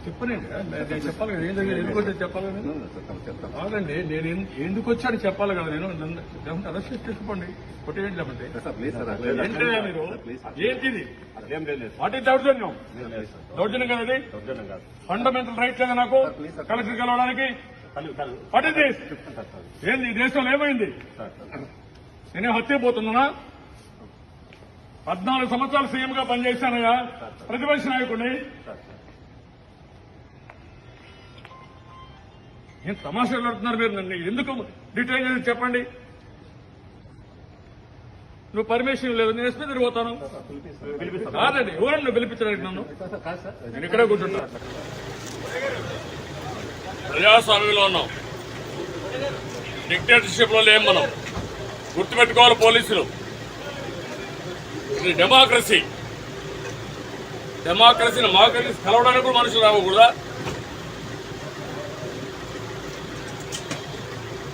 చెప్పనండి, నేను చెప్పాలి కదా, ఏం జరిగింది, ఎందుకు వచ్చి చెప్పాలి కదా. కాదండి, నేను ఎందుకు వచ్చాను చెప్పాలి కదా. నేను అరెస్ట్ చేసి తీసుకోండి, కొట్టేయండి. లేకపోతే మీరు ఏంటిది? వాట్ ఈస్ దౌర్జన్యం? దౌర్జన్యం కదా అది? ఫండమెంటల్ రైట్ లేదా నాకు కలెక్టర్ కలవడానికి? What is this? ఏంది ఈ దేశంలో ఏమైంది? నేనే హత్యపోతున్నానా? 14 సంవత్సరాలు సీఎంగా పనిచేశానయ్యా, ప్రతిపక్ష నాయకుడిని. ఏం తమాషాలు పెడుతున్నారు మీరు? నన్ను ఎందుకు డీటెయిల్ చేసి చెప్పండి. నువ్వు పర్మిషన్ లేదు, నేను ఎస్పీ తిరిగిపోతాను. కాదండి, ఎవరన్నా నువ్వు పిలిపించడానికి నన్ను? నేను ఇక్కడే కూర్చుంటా. ప్రజాస్వామ్యంలో ఉన్నాం, డిక్టేటర్షిప్ లో లేం మనం. గుర్తుపెట్టుకోవాలి పోలీసులు, ఇది డెమోక్రసీ. డెమోక్రసీని మోకరిసి కలవడానికి కూడా మనుషులు రావకూడదా?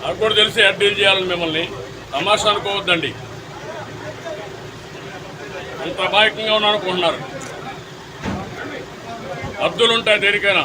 నాకు కూడా తెలిసి ఎడ్ డీల్ చేయాలని మిమ్మల్ని తమాషా అనుకోవద్దండి. అంత అమాయకంగా ఉన్నా అనుకుంటున్నారు. హద్దులుంటాయి దేనికైనా.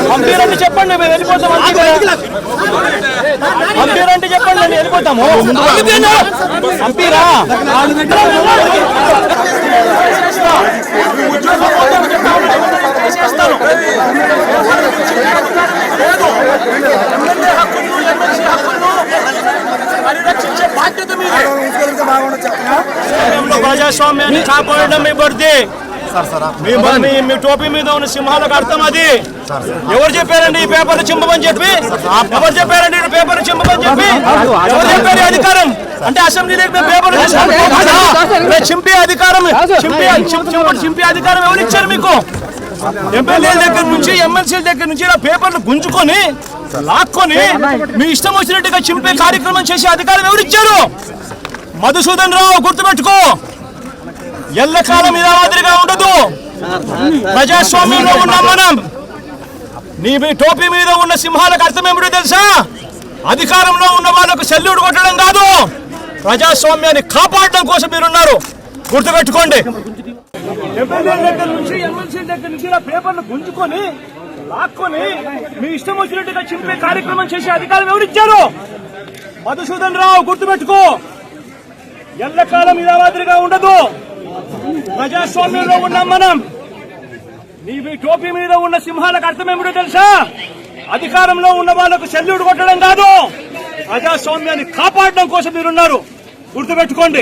పంపిరంటే చెప్పండి, మేము వెళ్ళిపోతాం. పంపిరంటే చెప్పండి, మేము వెళ్ళిపోతాము. పంపిరా పరిరక్షించే బాధ్యత ప్రజాస్వామ్యాన్ని కాపాడడం మీ బర్ది. మీ టోపీ మీద ఉన్న సింహాలకు అర్థం అది. ఎవరు చెప్పారండి ఈ పేపర్లు చింపమని చెప్పి? ఎవరు చెప్పారండి ఈ పేపర్లు చింపమని చెప్పి? ఎవరు చెప్పారు అధికారం? అంటే అసెంబ్లీలోకి పేపర్లు చింపే అధికారం, చింపే అధికారం ఎవరు ఇచ్చారు మీకు? ఎమ్మెల్యేల దగ్గర నుంచి ఎమ్మెల్సీల దగ్గర నుంచి ఇలా పేపర్లు గుంజుకొని లాక్కొని మీ ఇష్టం వచ్చినట్టుగా చింపే కార్యక్రమం చేసే అధికారం ఎవరు ఇచ్చారు? మధుసూదన్ రావు, గుర్తుపెట్టుకో, ఎల్లకాలం ఇలా మాదిరిగా ఉండదు. ప్రజాస్వామ్యంలో ఉన్నాం మనం. నీ టోపీ మీద ఉన్న సింహాలకు అర్థం ఏమిటో తెలుసా? అధికారంలో ఉన్న వాళ్ళకు సెల్యూట్ కొట్టడం కాదు, ప్రజాస్వామ్యాన్ని కాపాడడం కోసం మీరున్నారు. గుర్తుపెట్టుకోండి. ఎమ్మెల్యేల దగ్గర నుంచి ఎమ్మెల్సీల దగ్గర నుంచి ఇలా పేపర్లు గుంజుకొని లాక్కొని మీ ఇష్టం వచ్చినట్టుగా చింపే కార్యక్రమం చేసే అధికారం ఎవరిచ్చారు? మధుసూదన్ రావు, గుర్తుపెట్టుకో, ఎల్లకాలం ఇలా మాదిరిగా ఉండదు. ప్రజాస్వామ్యంలో ఉన్నాం మనం. నీ టోపీ మీద ఉన్న సింహాలకు అర్థం ఏమిటో తెలుసా? అధికారంలో ఉన్న వాళ్ళకు సెల్యూట్ కొట్టడం కాదు, ప్రజాస్వామ్యాన్ని కాపాడడం కోసం మీరున్నారు. గుర్తుపెట్టుకోండి.